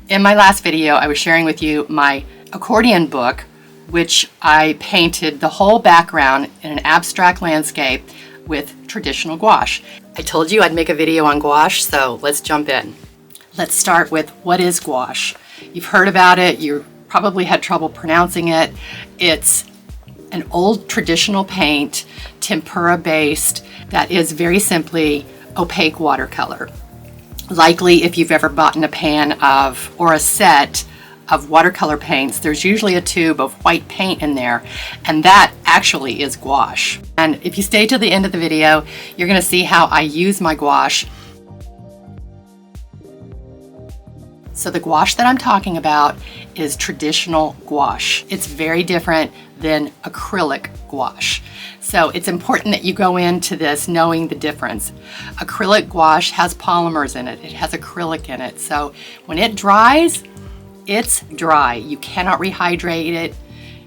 In my last video, I was sharing with you my accordion book, which I painted the whole background in an abstract landscape with traditional gouache. I told you I'd make a video on gouache, so let's jump in. Let's start with what is gouache. You've heard about it, you probably had trouble pronouncing it. It's an old traditional paint, tempera based, that is very simply opaque watercolor. Likely, if you've ever bought a pan of or a set of watercolor paints, there's usually a tube of white paint in there, and that actually is gouache. And if you stay to the end of the video, you're going to see how I use my gouache. So the gouache that I'm talking about is traditional gouache. It's very different than acrylic gouache. So it's important that you go into this knowing the difference. Acrylic gouache has polymers in it. It has acrylic in it. So when it dries, it's dry. You cannot rehydrate it.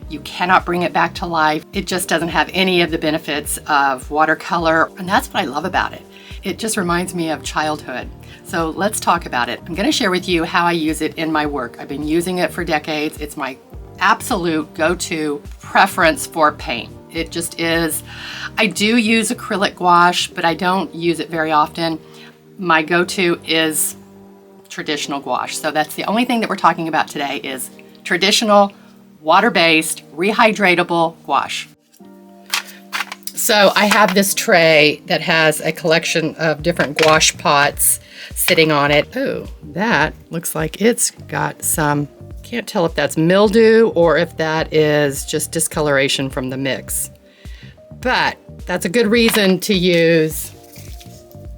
You cannot bring it back to life. It just doesn't have any of the benefits of watercolor. And that's what I love about it. It just reminds me of childhood. So let's talk about it. I'm going to share with you how I use it in my work. I've been using it for decades. It's my absolute go-to preference for paint. It just is. I do use acrylic gouache, but I don't use it very often. My go-to is traditional gouache. So that's the only thing that we're talking about today is traditional, water-based, rehydratable gouache. So I have this tray that has a collection of different gouache pots sitting on it. Oh, that looks like it's got some, can't tell if that's mildew or if that is just discoloration from the mix. But that's a good reason to use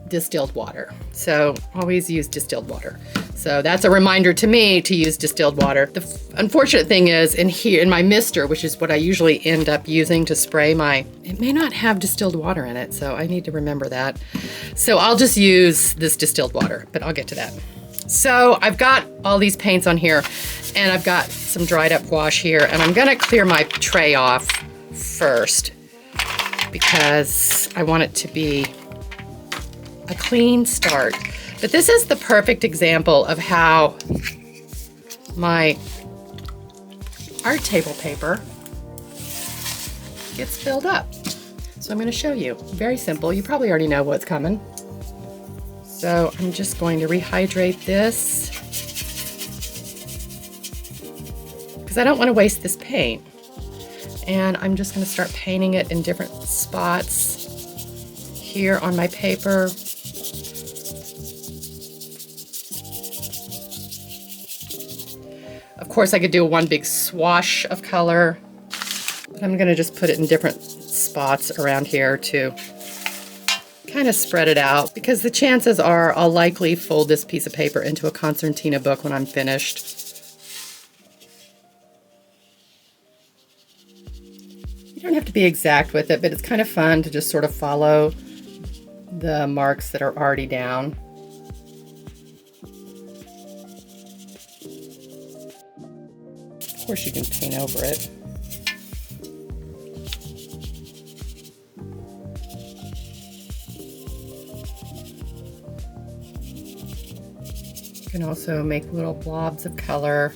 distilled water. So always use distilled water. So that's a reminder to me to use distilled water. The unfortunate thing is in my mister, which is what I usually end up using to spray it may not have distilled water in it, so I need to remember that. So I'll just use this distilled water, but I'll get to that. So I've got all these paints on here, and I've got some dried up gouache here, and I'm gonna clear my tray off first because I want it to be a clean start. But this is the perfect example of how my art table paper gets filled up. So I'm going to show you. Very simple. You probably already know what's coming. So I'm just going to rehydrate this because I don't want to waste this paint. And I'm just going to start painting it in different spots here on my paper. Of course, I could do one big swash of color, but I'm going to just put it in different spots around here to kind of spread it out, because the chances are I'll likely fold this piece of paper into a concertina book when I'm finished. You don't have to be exact with it, but it's kind of fun to just sort of follow the marks that are already down. Of course, you can paint over it. You can also make little blobs of color.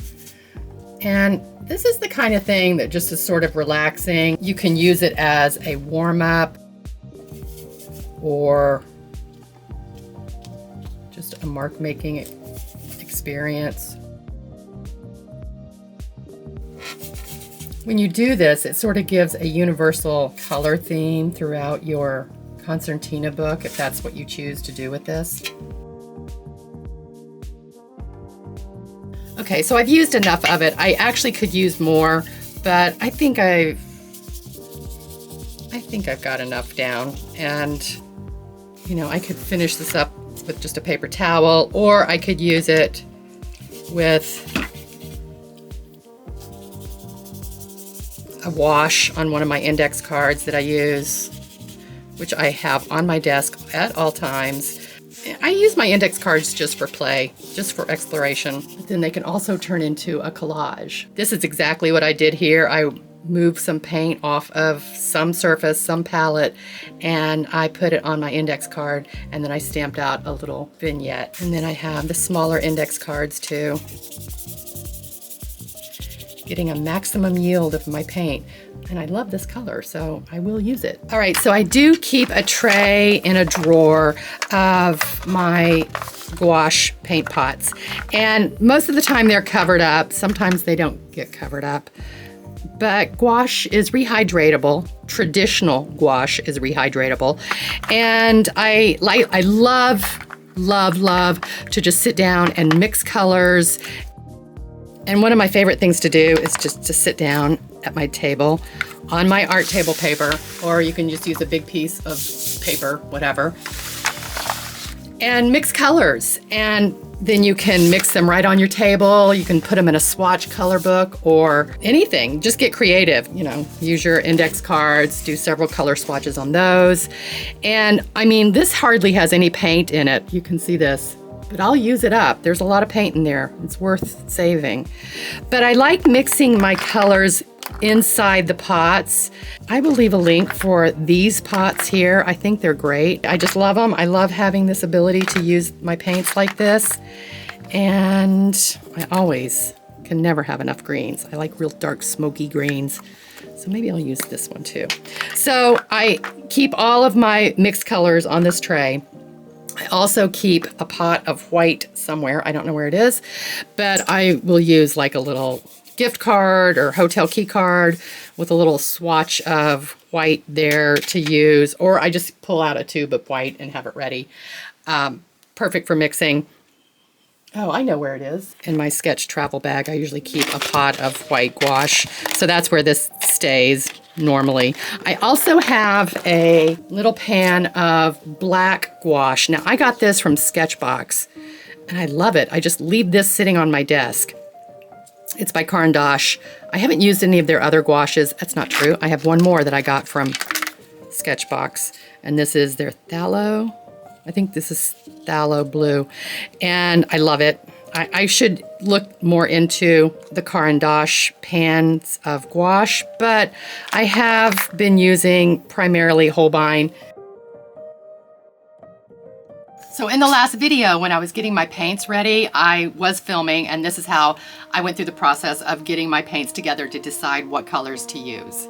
And this is the kind of thing that just is sort of relaxing. You can use it as a warm-up or just a mark-making experience. When you do this, it sort of gives a universal color theme throughout your concertina book, if that's what you choose to do with this. Okay, so I've used enough of it. I actually could use more, but I think I've got enough down. And, you know, I could finish this up with just a paper towel, or I could use it with a wash on one of my index cards that I use, which I have on my desk at all times. I use my index cards just for play, just for exploration. But then they can also turn into a collage. This is exactly what I did here. I move some paint off of some surface, some palette, and I put it on my index card, and then I stamped out a little vignette. And then I have the smaller index cards too. Getting a maximum yield of my paint. And I love this color, so I will use it. All right, so I do keep a tray in a drawer of my gouache paint pots. And most of the time they're covered up. Sometimes they don't get covered up. But gouache is rehydratable. Traditional gouache is rehydratable. And I love to just sit down and mix colors. And one of my favorite things to do is just to sit down at my table on my art table paper, or you can just use a big piece of paper, whatever, and mix colors. And then you can mix them right on your table. You can put them in a swatch color book or anything. Just get creative, you know, use your index cards, do several color swatches on those. And I mean, this hardly has any paint in it. You can see this. But I'll use it up. There's a lot of paint in there. It's worth saving. But I like mixing my colors inside the pots. I will leave a link for these pots here. I think they're great. I just love them. I love having this ability to use my paints like this. And I always can never have enough greens. I like real dark smoky greens. So maybe I'll use this one too. So I keep all of my mixed colors on this tray. I also keep a pot of white somewhere. I don't know where it is, but I will use like a little gift card or hotel key card with a little swatch of white there to use, or I just pull out a tube of white and have it ready. Perfect for mixing. Oh, I know where it is. In my sketch travel bag, I usually keep a pot of white gouache. So that's where this stays normally. I also have a little pan of black gouache. Now, I got this from Sketchbox, and I love it. I just leave this sitting on my desk. It's by Caran d'Ache. I haven't used any of their other gouaches. That's not true. I have one more that I got from Sketchbox, and this is their Phthalo. I think this is Phthalo Blue, and I love it. I should look more into the Caran d'Ache pans of gouache, but I have been using primarily Holbein. So in the last video, when I was getting my paints ready, I was filming, and this is how I went through the process of getting my paints together to decide what colors to use.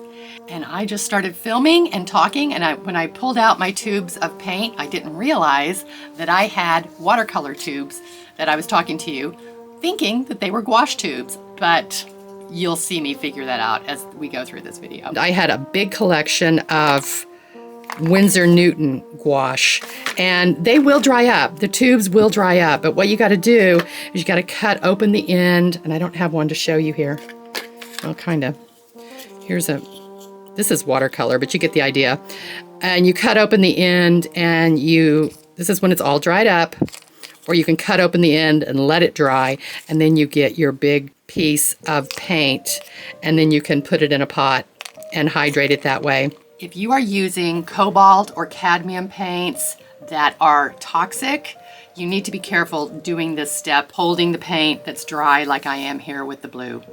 And I just started filming and talking, and when I pulled out my tubes of paint, I didn't realize that I had watercolor tubes that I was talking to you, thinking that they were gouache tubes, but you'll see me figure that out as we go through this video. I had a big collection of Winsor Newton gouache, and they will dry up. The tubes will dry up, but what you got to do is you got to cut open the end, and I don't have one to show you here. Well, kind of. This is watercolor, but you get the idea. And you cut open the end, and this is when it's all dried up, or you can cut open the end and let it dry, and then you get your big piece of paint, and then you can put it in a pot and hydrate it that way. If you are using cobalt or cadmium paints that are toxic, you need to be careful doing this step, holding the paint that's dry like I am here with the blue.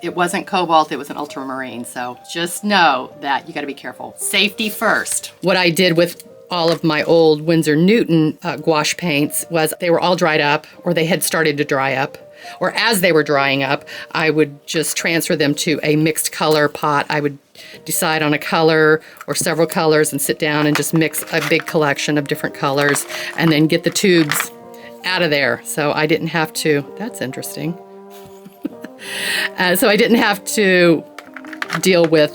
It wasn't cobalt, it was an ultramarine, so just know that you gotta be careful. Safety first. What I did with all of my old Winsor Newton gouache paints was they were all dried up, or they had started to dry up, or as they were drying up, I would just transfer them to a mixed color pot. I would decide on a color or several colors and sit down and just mix a big collection of different colors and then get the tubes out of there. So I didn't have to, that's interesting. So I didn't have to deal with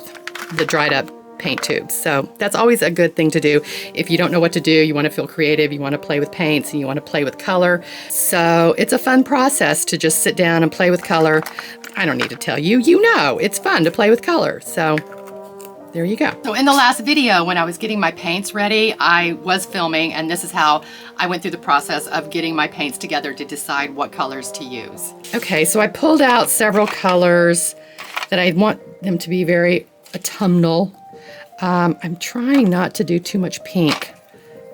the dried up paint tubes. So that's always a good thing to do. If you don't know what to do, you want to feel creative, you want to play with paints, and you want to play with color. So it's a fun process to just sit down and play with color. I don't need to tell you, you know, it's fun to play with color. So there you go. So in the last video, when I was getting my paints ready, I was filming, and this is how I went through the process of getting my paints together to decide what colors to use. Okay, so I pulled out several colors that I want them to be very autumnal. I'm trying not to do too much pink,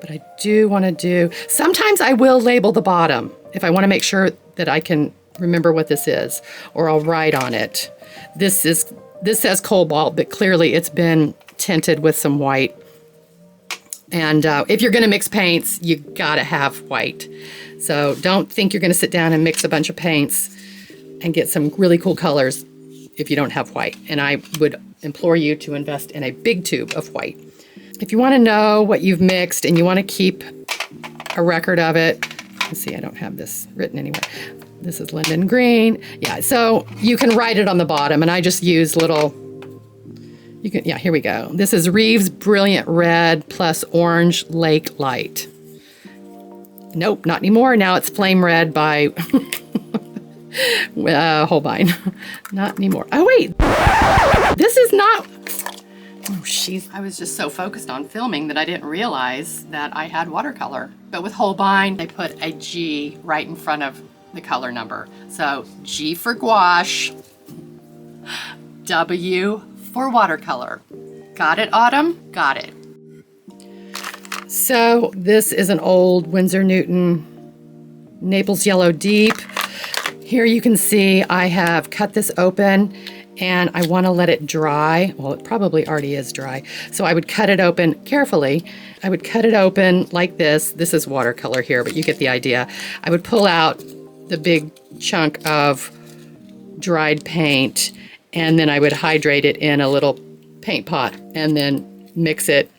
but I do want to do, sometimes I will label the bottom if I want to make sure that I can remember what this is, or I'll write on it. This is This says cobalt, but clearly it's been tinted with some white. And if you're going to mix paints, you got to have white. So don't think you're going to sit down and mix a bunch of paints and get some really cool colors if you don't have white. And I would implore you to invest in a big tube of white. If you want to know what you've mixed and you want to keep a record of it, let's see, I don't have this written anywhere. This is Linden Green. Yeah, so you can write it on the bottom, and I just use little, yeah, here we go. This is Reeves Brilliant Red plus Orange Lake Light. Nope, not anymore. Now it's Flame Red by Holbein. Not anymore. Oh, wait. This is not... Oh, jeez. I was just so focused on filming that I didn't realize that I had watercolor. But with Holbein, they put a G right in front of the color number. So G for gouache, W for watercolor. Got it, Autumn? Got it. So this is an old Winsor Newton Naples Yellow Deep. Here you can see I have cut this open and I want to let it dry. Well, it probably already is dry. So I would cut it open carefully. I would cut it open like this. This is watercolor here, but you get the idea. I would pull out the big chunk of dried paint and then I would hydrate it in a little paint pot and then mix it,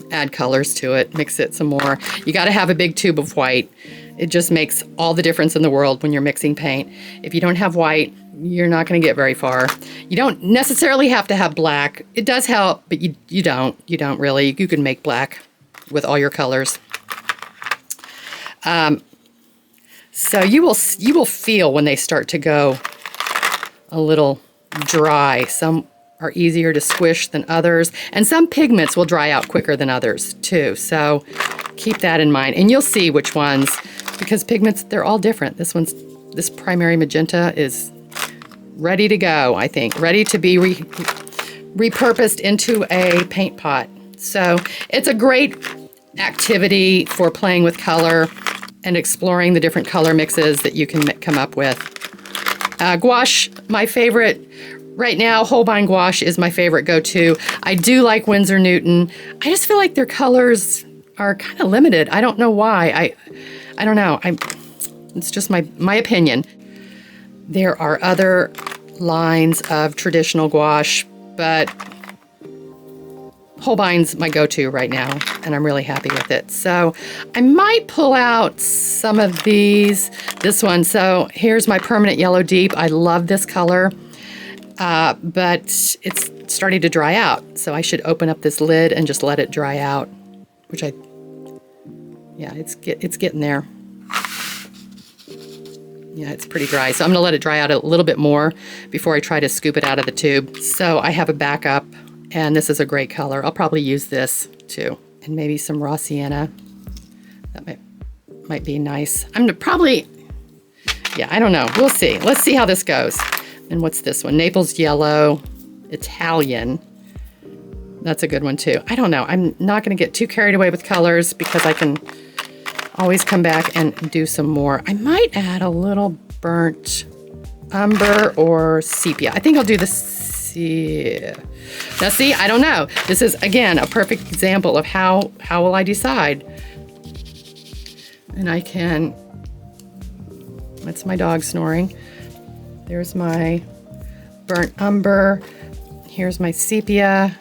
add colors to it, mix it some more. You got to have a big tube of white. It just makes all the difference in the world when you're mixing paint. If you don't have white, you're not going to get very far. You don't necessarily have to have black. It does help, but you don't. You don't really. You can make black with all your colors. So you will feel when they start to go a little dry. Some are easier to squish than others, and some pigments will dry out quicker than others too. So keep that in mind, and you'll see which ones, because pigments, they're all different. This primary magenta is ready to go, I think, ready to be repurposed into a paint pot. So it's a great activity for playing with color and exploring the different color mixes that you can come up with. Gouache, my favorite right now, Holbein gouache is my favorite go-to. I do like Winsor Newton. I just feel like their colors are kind of limited. I don't know why. I don't know. It's just my opinion. There are other lines of traditional gouache, but Holbein's my go-to right now, and I'm really happy with it. So I might pull out some of these. This one, so here's my permanent yellow deep. I love this color, but it's starting to dry out. So I should open up this lid and just let it dry out, which yeah, it's getting there. Yeah, it's pretty dry. So I'm going to let it dry out a little bit more before I try to scoop it out of the tube. So I have a backup, and this is a great color. I'll probably use this too. And maybe some raw sienna. That might be nice. I'm gonna probably, yeah, I don't know. We'll see. Let's see how this goes. And what's this one? Naples Yellow, Italian. That's a good one too. I don't know. I'm not going to get too carried away with colors because I can always come back and do some more. I might add a little burnt umber or sepia. I think I'll do the sepia. Now see, I don't know. This is, again, a perfect example of how will I decide. And I can, that's my dog snoring. There's my burnt umber. Here's my sepia.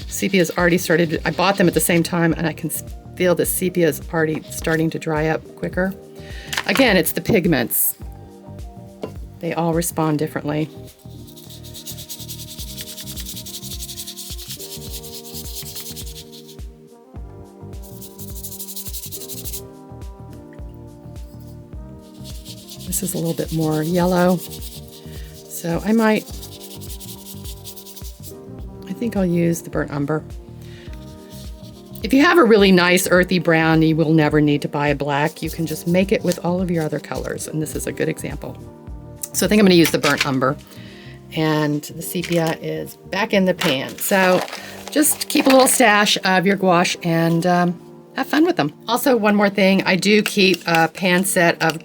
Sepia's already started, I bought them at the same time, and I can feel the sepia is already starting to dry up quicker. Again, it's the pigments. They all respond differently. This is a little bit more yellow. So I think I'll use the burnt umber. If you have a really nice earthy brown, you will never need to buy a black. You can just make it with all of your other colors, and this is a good example. So I think I'm going to use the burnt umber, and the sepia is back in the pan. So just keep a little stash of your gouache and have fun with them. Also, one more thing, I do keep a pan set of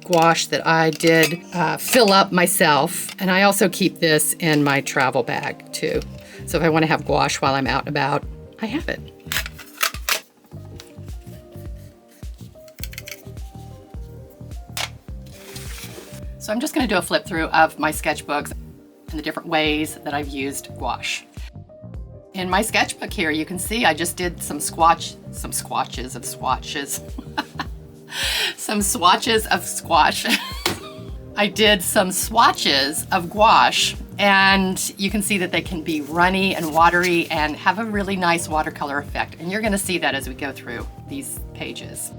gouache that I did fill up myself. And I also keep this in my travel bag too. So if I want to have gouache while I'm out and about, I have it. So I'm just going to do a flip through of my sketchbooks and the different ways that I've used gouache. In my sketchbook here, you can see I just did some swatches of swatches. Some swatches of squash. I did some swatches of gouache, and you can see that they can be runny and watery and have a really nice watercolor effect. And you're going to see that as we go through these pages.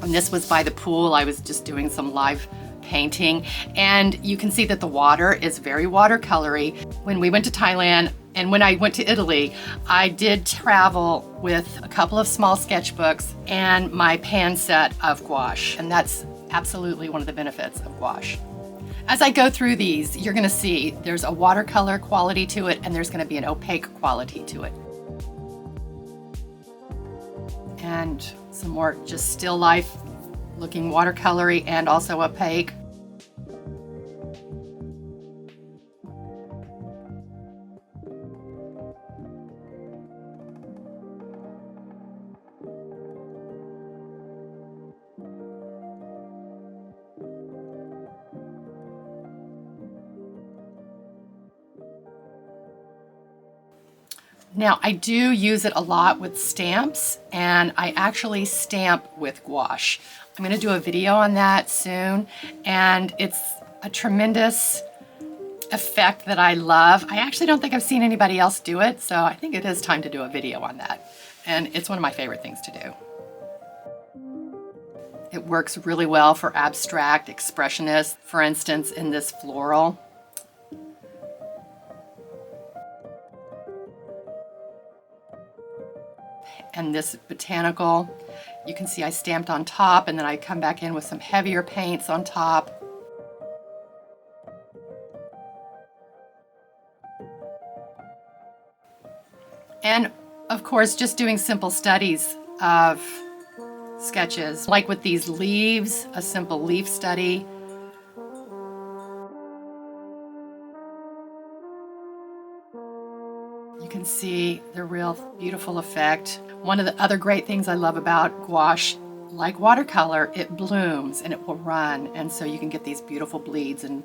And this was by the pool. I was just doing some live painting, and you can see that the water is very watercolory. When we went to Thailand and when I went to Italy, I did travel with a couple of small sketchbooks and my pan set of gouache, and that's absolutely one of the benefits of gouache. As I go through these, you're going to see there's a watercolor quality to it, and there's going to be an opaque quality to it. And some more just still life looking watercolory and also opaque. Now, I do use it a lot with stamps, and I actually stamp with gouache. I'm going to do a video on that soon, and it's a tremendous effect that I love. I actually don't think I've seen anybody else do it, so I think it is time to do a video on that. And it's one of my favorite things to do. It works really well for abstract expressionists, for instance, in this floral. And this botanical, you can see I stamped on top, and then I come back in with some heavier paints on top. And of course, just doing simple studies of sketches, like with these leaves, a simple leaf study. You can see the real beautiful effect. One of the other great things I love about gouache, like watercolor, it blooms and it will run, and so you can get these beautiful bleeds and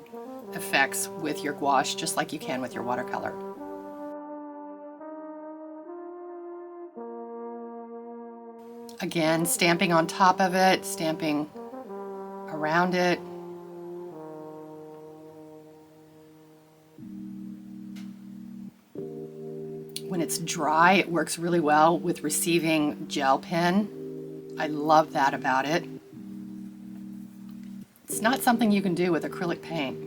effects with your gouache just like you can with your watercolor. Again, stamping on top of it, stamping around it. When it's dry, it works really well with receiving gel pen. I love that about it. It's not something you can do with acrylic paint.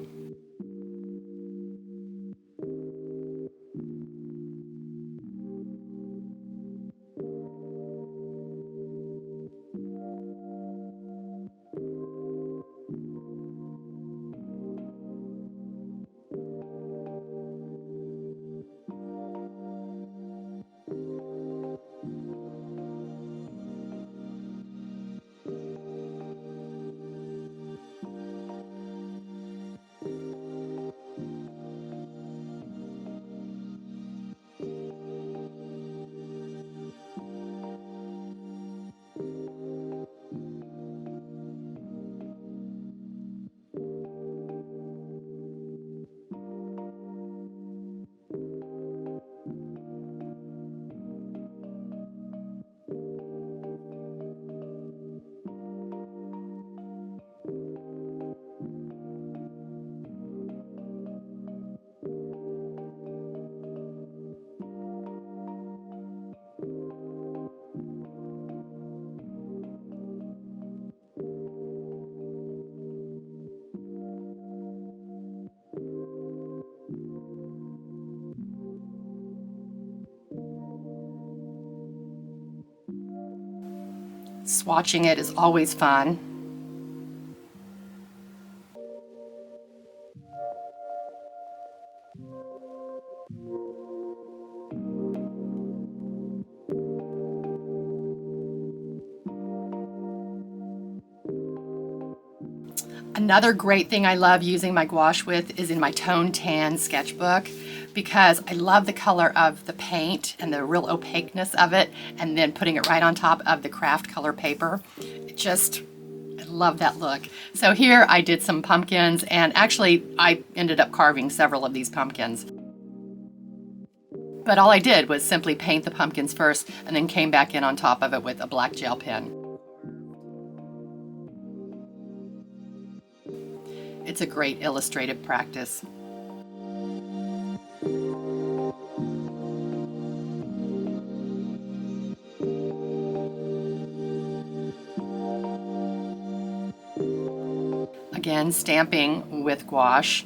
Swatching it is always fun. Another great thing I love using my gouache with is in my Tone Tan sketchbook, because I love the color of the paint and the real opaqueness of it, and then putting it right on top of the craft color paper. I love that look. So here I did some pumpkins, and actually I ended up carving several of these pumpkins. But all I did was simply paint the pumpkins first and then came back in on top of it with a black gel pen. It's a great illustrative practice. Again, stamping with gouache.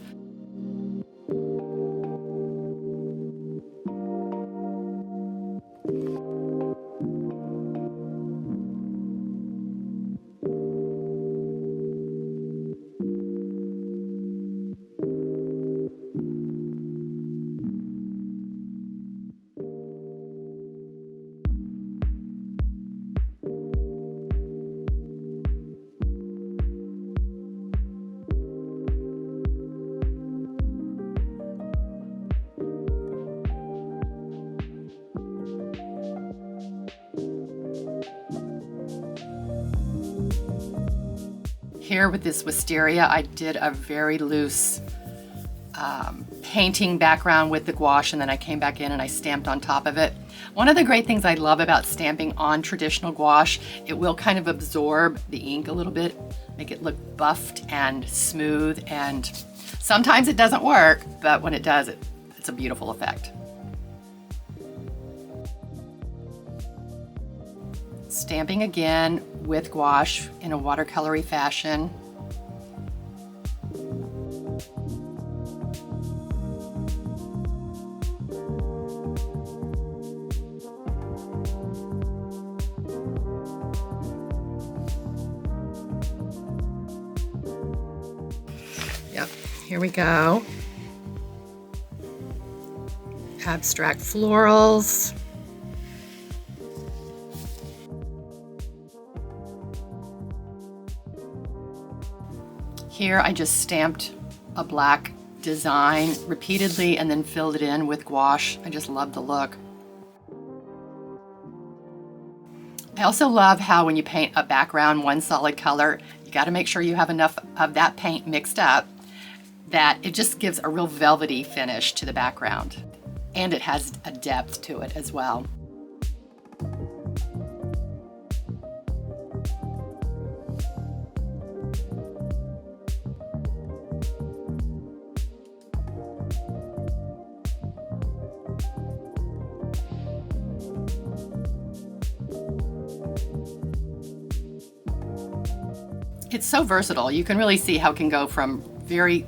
Here with this wisteria, I did a very loose painting background with the gouache, and then I came back in and I stamped on top of it. One of the great things I love about stamping on traditional gouache, it will kind of absorb the ink a little bit, make it look buffed and smooth, and sometimes it doesn't work, but when it does, it's a beautiful effect. Stamping again with gouache in a watercolory fashion. Yep, here we go. Abstract florals. Here I just stamped a black design repeatedly and then filled it in with gouache. I just love the look. I also love how when you paint a background one solid color, you got to make sure you have enough of that paint mixed up that it just gives a real velvety finish to the background. And it has a depth to it as well. It's so versatile. You can really see how it can go from very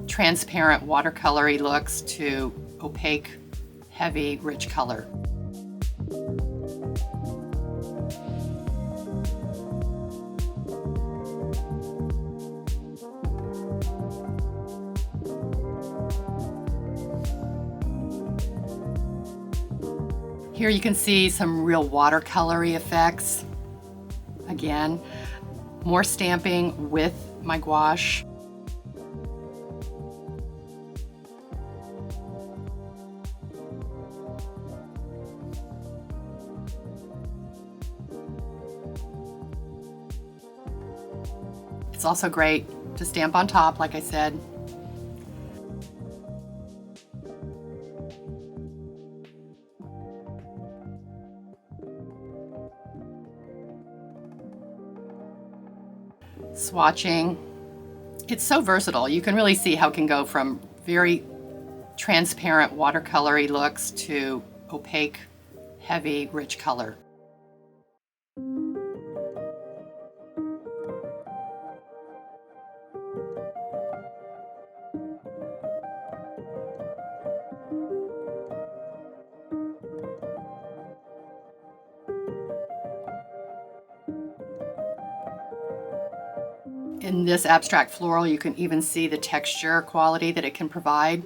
transparent watercolory looks to opaque, heavy, rich color. Here you can see some real watercolory effects. Again, more stamping with my gouache. It's also great to stamp on top, like I said. Swatching. It's so versatile. You can really see how it can go from very transparent watercolory looks to opaque, heavy, rich color. In this abstract floral, you can even see the texture quality that it can provide.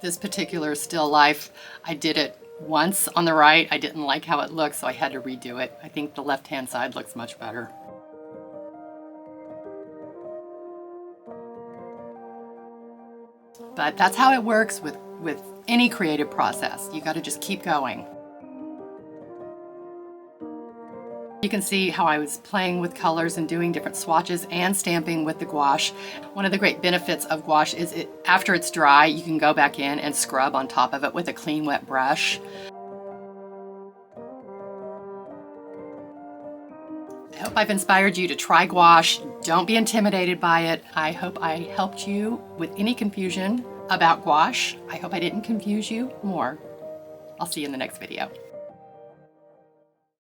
This particular still life, I did it once on the right. I didn't like how it looked, so I had to redo it. I think the left-hand side looks much better. But that's how it works with any creative process. You got to just keep going. You can see how I was playing with colors and doing different swatches and stamping with the gouache. One of the great benefits of gouache is after it's dry, you can go back in and scrub on top of it with a clean, wet brush. I hope I've inspired you to try gouache. Don't be intimidated by it. I hope I helped you with any confusion about gouache. I hope I didn't confuse you more. I'll see you in the next video.